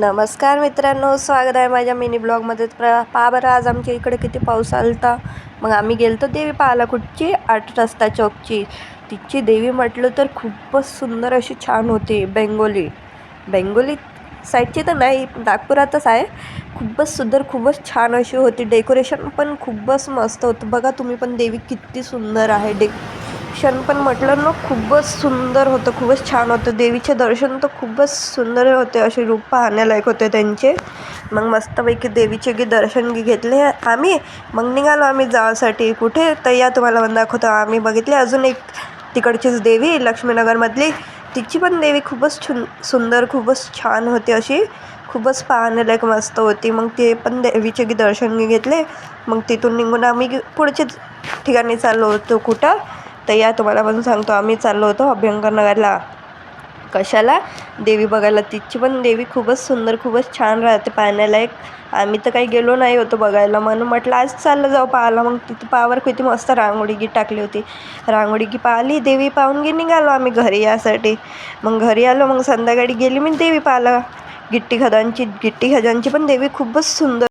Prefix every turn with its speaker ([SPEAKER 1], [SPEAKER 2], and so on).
[SPEAKER 1] नमस्कार मित्रांनो, स्वागत आहे माझ्या मिनी ब्लॉगमध्ये. पहा बरं, आज आमच्या इकडे किती पाऊस आलता. मग आम्ही गेलतो देवी पाहायला. कुठची? 8 रस्ता चौकची. तिची देवी म्हटलं तर खूपच सुंदर अशी छान होती. बेंगोली साईडची तर नाही, नागपुरातच आहे. खूपच सुंदर, खूपच छान अशी होती. डेकोरेशन पण खूपच मस्त होतं. बघा तुम्ही पण, देवी किती सुंदर आहे. डेकोरेशन पण म्हटलं ना, खूपच सुंदर होतं, खूपच छान होतं. देवीचे दर्शन तर खूपच सुंदर होते, असे रूप पाहण्यालायक होते त्यांचे. मग मस्तपैकी देवीचे दर्शन घेतले आम्ही. मग निघालो आम्ही जाण्यासाठी. कुठे तर या तुम्हाला दाखवतो. आम्ही बघितले अजून एक तिकडचीच देवी, लक्ष्मीनगरमधली. तिची पण देवी खूपच सुंदर, खूपच छान होती, अशी खूपच पाहण्यालायक मस्त होती. मग ते पण देवीचे दर्शन घेतले. मग तिथून निघून आम्ही पुढच्या ठिकाणी चाललो होतो. कुठं तर या तुम्हाला पण सांगतो. आम्ही चाललो होतो अभ्यंकरनगरला. कशाला? देवी बघायला. तिची पण देवी खूपच सुंदर, खूपच छान राहते पाहण्यालायक. आम्ही तर काही गेलो नाही होतो बघायला, म्हणून म्हटलं आज चाललं जाऊ पाहायला. मग तिथे पाहावर किती मस्त रांगोळी टाकली होती. रांगोळी पाहिली, देवी पाहून निघालो आम्ही घरी यासाठी. मग घरी आलो. मग संध्याकाळी गेली मी देवी पाहायला. गिट्टी खदानची पण देवी खूपच सुंदर